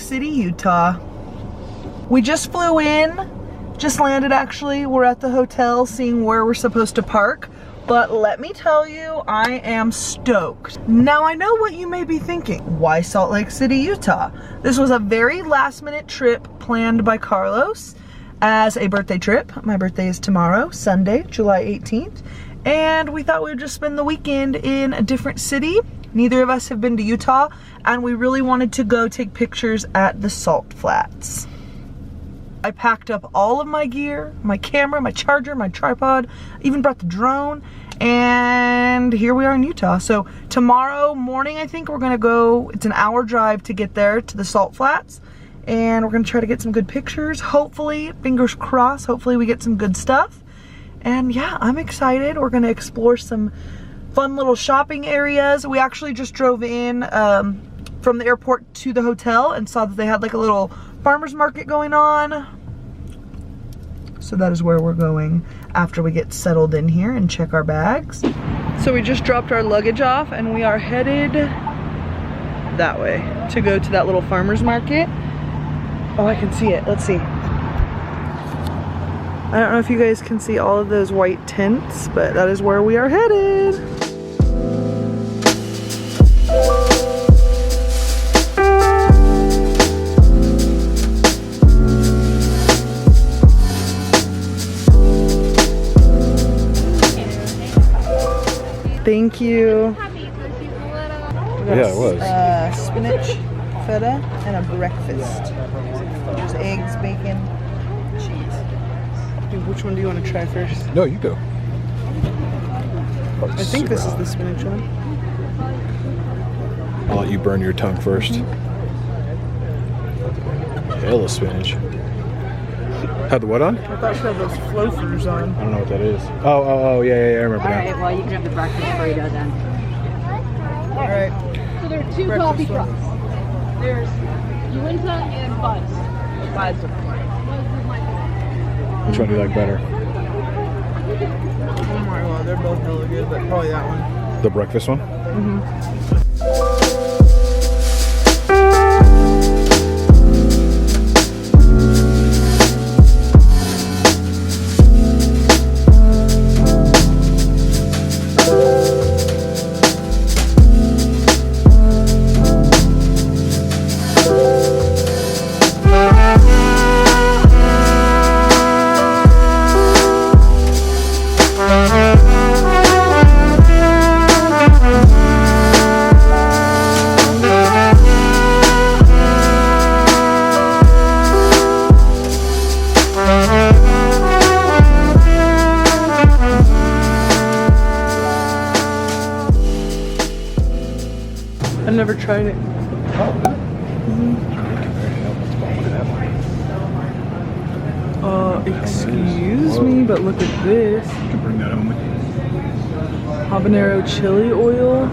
City, Utah. We just flew in, just landed actually. We're at the hotel seeing where we're supposed to park. But let me tell you, I am stoked. Now I know what you may be thinking. Why Salt Lake City, Utah? This was a very last minute trip planned by Carlos as a birthday trip. My birthday is tomorrow, Sunday, July 18th. And we thought we would just spend the weekend in a different city. Neither of us have been to Utah, and we really wanted to go take pictures at the Salt Flats. I packed up all of my gear, my camera, my charger, my tripod, even brought the drone, and here we are in Utah. So tomorrow morning, I think we're gonna go, it's an hour drive to get there to the Salt Flats, and we're gonna try to get some good pictures. Hopefully, fingers crossed, hopefully we get some good stuff. And yeah, I'm excited. We're gonna explore some fun little shopping areas. We actually just drove in from the airport to the hotel and saw that they had like a little farmer's market going on. So that is where we're going after we get settled in here and check our bags. So we just dropped our luggage off and we are headed that way to go to that little farmer's market. Oh, I can see it. Let's see. I don't know if you guys can see all of those white tents, but that is where we are headed. Thank you. Yeah, it was. Spinach, feta, and a breakfast. There's eggs, bacon, cheese. Dude, which one do you want to try first? No, you go. I think this is the spinach one. I'll let you burn your tongue first. Hella spinach. Had the what on? I thought she had those floaters on. I don't know what that is. Oh, yeah, I remember now. Alright, well you can have the breakfast burrito then. Alright. So there are two coffee cups. There's Uinta and Buzz. Buzz. Which one do you like better? Oh my god, they're both really good, but probably that one. The breakfast one? Mm-hmm. I've never tried it. Excuse me, but look at this. Bring that home with you. Habanero chili oil.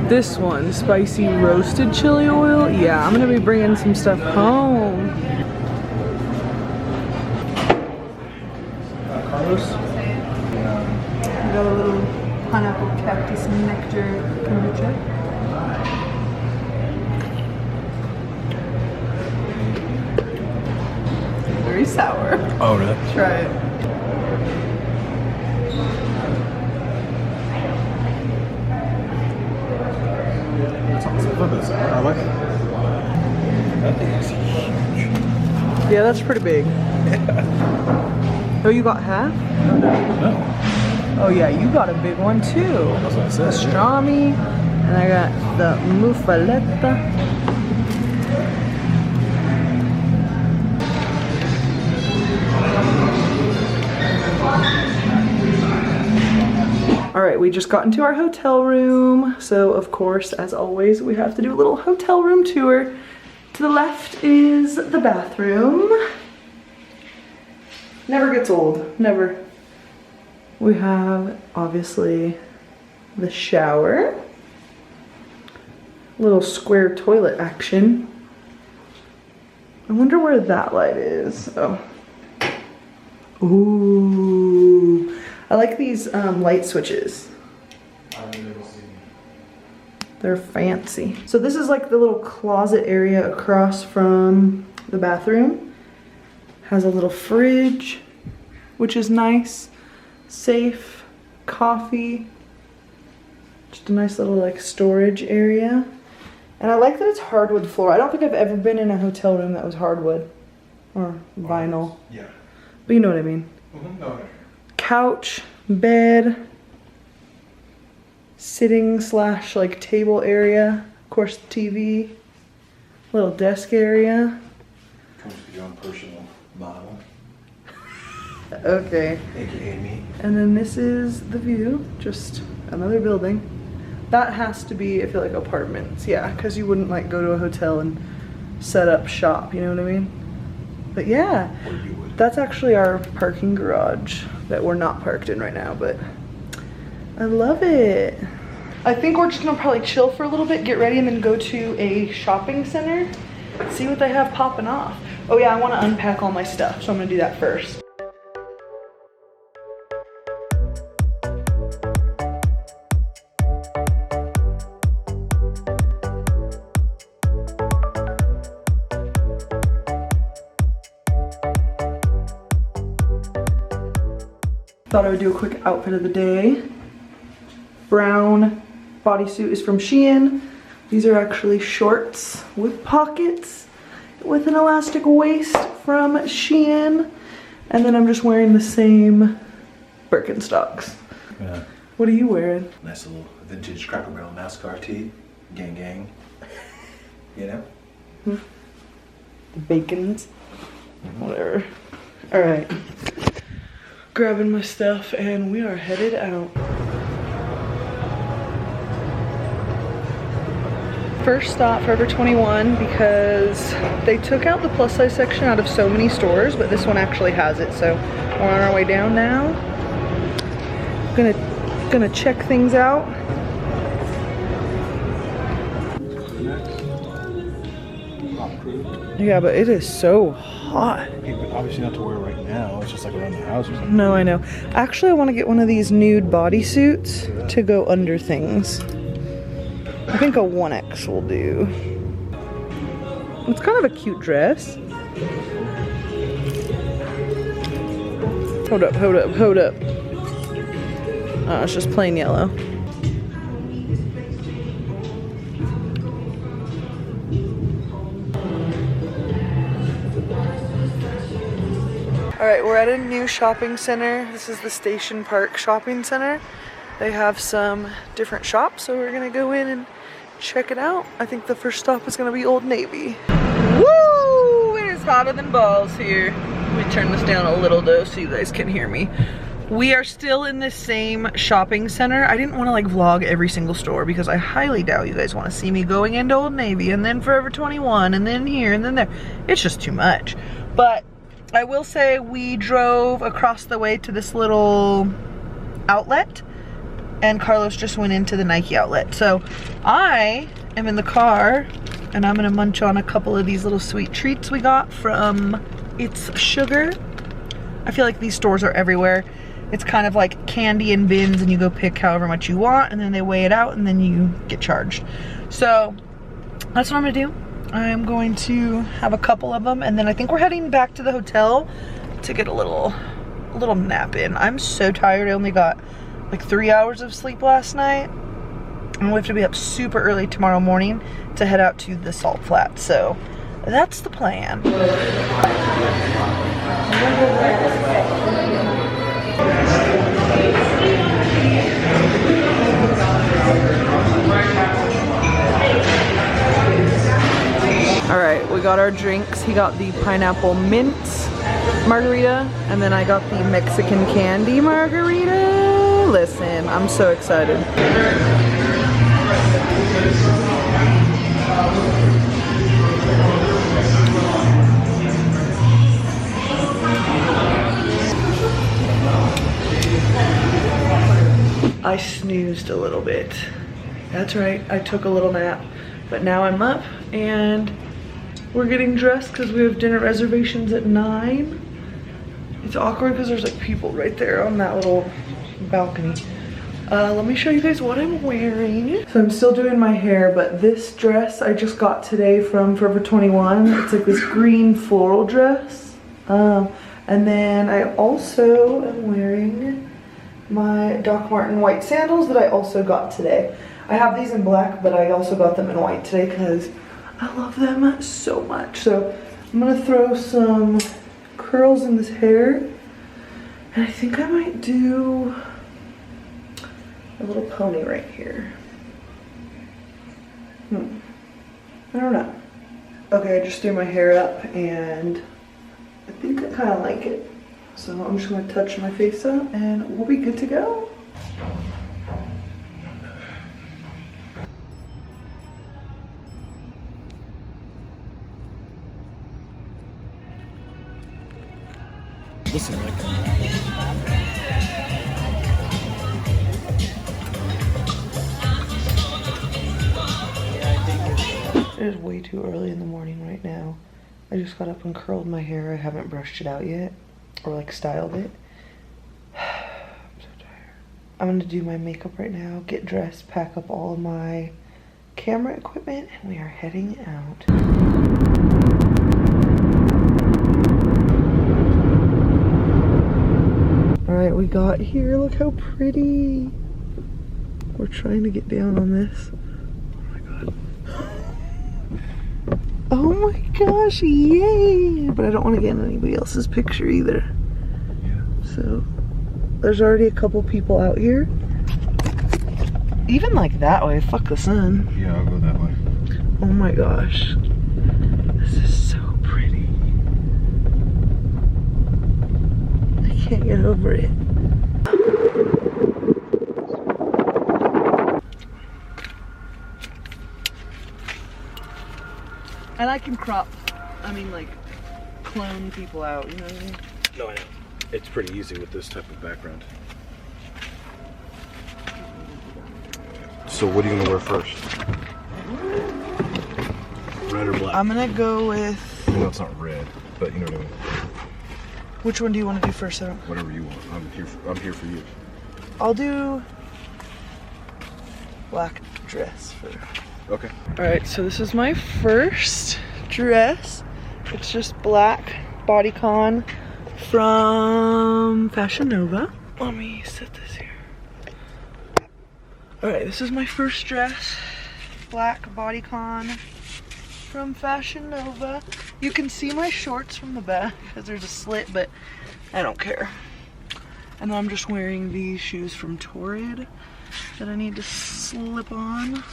This one, spicy roasted chili oil. Yeah, I'm gonna be bringing some stuff home. Carlos? We got a little pineapple cactus nectar kombucha. Very sour. Oh, really? Try it. I like it. That thing is huge. Yeah, that's pretty big. Oh, you got half? No. Oh yeah, you got a big one too. That's what I said. Pastrami, and I got the muffaletta. All right, we just got into our hotel room. So of course, as always, we have to do a little hotel room tour. To the left is the bathroom. Never gets old, never. We have, obviously, the shower. Little square toilet action. I wonder where that light is. Oh. Ooh. I like these light switches. They're fancy. So this is like the little closet area across from the bathroom. Has a little fridge, which is nice. Safe, coffee. Just a nice little like storage area. And I like that it's hardwood floor. I don't think I've ever been in a hotel room that was hardwood or vinyl. Yeah. But you know what I mean. No. Couch, bed, sitting / like table area. Of course, TV, little desk area. Comes with your own personal model. Okay. AKA me. And then this is the view, just another building. That has to be, I feel like, apartments. Yeah, because you wouldn't like go to a hotel and set up shop, you know what I mean? But yeah, Or you would. that's actually our parking garage that we're not parked in right now, but I love it. I think we're just gonna probably chill for a little bit, get ready, and then go to a shopping center, see what they have popping off. Oh yeah, I wanna unpack all my stuff, so I'm gonna do that first. Thought I would do a quick outfit of the day. Brown bodysuit is from Shein. These are actually shorts with pockets with an elastic waist from Shein. And then I'm just wearing the same Birkenstocks. Yeah. What are you wearing? Nice little vintage Cracker Barrel NASCAR tee. Gang gang. You know? The bacons. Whatever. Alright. Grabbing my stuff and we are headed out. First stop, Forever 21, because they took out the plus size section out of so many stores, but this one actually has it, so we're on our way down now. Gonna check things out. Yeah, but it is so hot. Yeah, but obviously not to wear right now. It's just like around the house or something. No, I know. Actually, I want to get one of these nude bodysuits to go under things. I think a 1X will do. It's kind of a cute dress. Hold up, hold up, hold up. Oh, it's just plain yellow. Alright, we're at a new shopping center. This is the Station Park Shopping Center. They have some different shops, so we're gonna go in and check it out. I think the first stop is gonna be Old Navy. Woo! It is hotter than balls here. Let me turn this down a little though so you guys can hear me. We are still in the same shopping center. I didn't want to like vlog every single store because I highly doubt you guys want to see me going into Old Navy and then Forever 21 and then here and then there. It's just too much. But I will say we drove across the way to this little outlet and Carlos just went into the Nike outlet. So I am in the car and I'm gonna munch on a couple of these little sweet treats we got from It's Sugar. I feel like these stores are everywhere. It's kind of like candy in bins and you go pick however much you want and then they weigh it out and then you get charged. So that's what I'm gonna do. I'm going to have a couple of them and then I think we're heading back to the hotel to get a little nap in. I'm so tired. I only got like 3 hours of sleep last night and we have to be up super early tomorrow morning to head out to the Salt Flat. So that's the plan. All right, we got our drinks. He got the pineapple mint margarita, and then I got the Mexican candy margarita. Listen, I'm so excited. I snoozed a little bit. That's right, I took a little nap, but now I'm up and we're getting dressed because we have dinner reservations at 9. It's awkward because there's like people right there on that little balcony. Let me show you guys what I'm wearing. So I'm still doing my hair, but this dress I just got today from Forever 21. It's like this green floral dress. And then I also am wearing my Doc Marten white sandals that I also got today. I have these in black, but I also got them in white today because I love them so much. So I'm gonna throw some curls in this hair, and I think I might do a little pony right here. I don't know. Okay, I just threw my hair up and I think I kind of like it. So I'm just going to touch my face up and we'll be good to go. Listen, like it is way too early in the morning right now. I just got up and curled my hair. I haven't brushed it out yet or like styled it. I'm so tired. I'm gonna do my makeup right now, get dressed, pack up all of my camera equipment, and we are heading out. Alright, we got here. Look how pretty. We're trying to get down on this. oh my god. Oh my gosh, yay! But I don't want to get in anybody else's picture either. Yeah. So, there's already a couple people out here. Even like that way, fuck the sun. Yeah, I'll go that way. Oh my gosh. This is so pretty. I can't get over it. And I can crop, like clone people out, you know what I mean? No, I know. It's pretty easy with this type of background. So what are you gonna wear first? Red or black? I'm gonna go with... I know it's not red, but you know what I mean. Which one do you want to do first? Whatever you want. I'm here for you. I'll do black dress first. Okay. Alright, so this is my first dress. It's just black bodycon from Fashion Nova. Let me set this here. Alright, this is my first dress. Black bodycon from Fashion Nova. You can see my shorts from the back because there's a slit, but I don't care. And then I'm just wearing these shoes from Torrid that I need to slip on.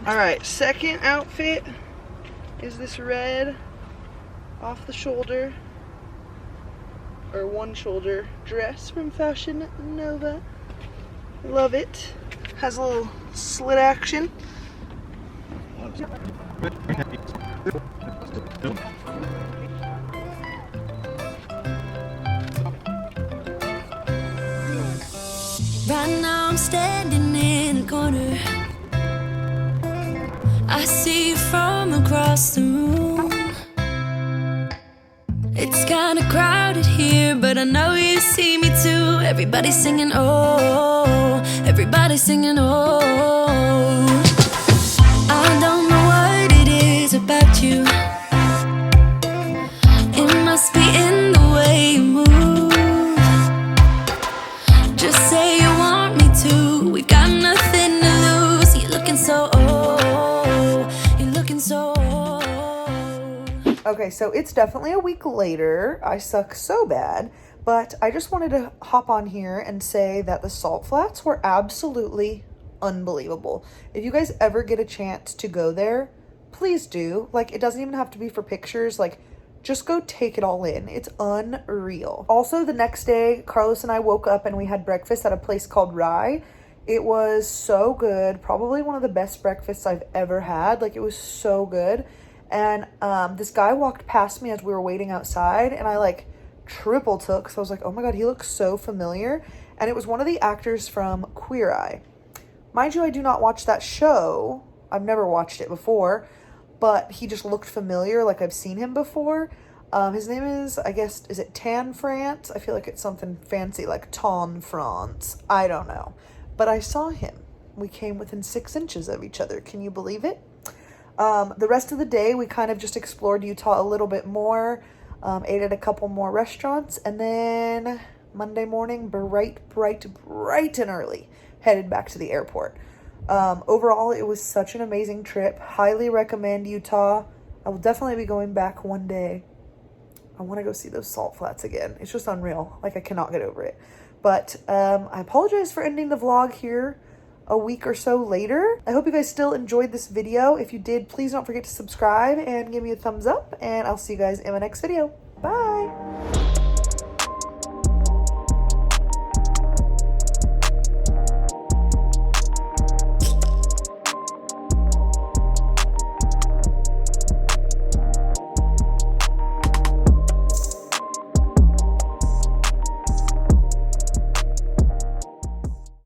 Alright, second outfit is this red off the shoulder, or one shoulder dress from Fashion Nova. Love it. Has a little slit action. Right now I'm standing in a corner. I see you from across the room. It's kinda crowded here, but I know you see me too. Everybody's singing, oh, everybody's singing, oh. I don't know what it is about you. It must be in the way you move. Just say you want me to. We've got nothing to lose. You're looking so you're looking so Okay, so it's definitely a week later. I suck so bad, but I just wanted to hop on here and say that the salt flats were absolutely unbelievable. If you guys ever get a chance to go there, please do. Like, it doesn't even have to be for pictures. Like, just go take it all in. It's unreal. Also, the next day, Carlos and I woke up and we had breakfast at a place called Rye. It was so good. Probably one of the best breakfasts I've ever had. Like, it was so good. And this guy walked past me as we were waiting outside, and I like triple took. So I was like, oh my God, he looks so familiar. And it was one of the actors from Queer Eye. Mind you, I do not watch that show. I've never watched it before, but he just looked familiar, like I've seen him before. His name is, I guess, is it Tan France? I feel like it's something fancy like Ton France. I don't know. But I saw him. We came within 6 inches of each other. Can you believe it? The rest of the day, we kind of just explored Utah a little bit more, ate at a couple more restaurants, and then Monday morning, bright and early, headed back to the airport. Overall, it was such an amazing trip. Highly recommend Utah. I will definitely be going back one day. I want to go see those salt flats again. It's just unreal. Like, I cannot get over it. But I apologize for ending the vlog here a week or so later. I hope you guys still enjoyed this video. If you did, please don't forget to subscribe and give me a thumbs up. And I'll see you guys in my next video. Bye!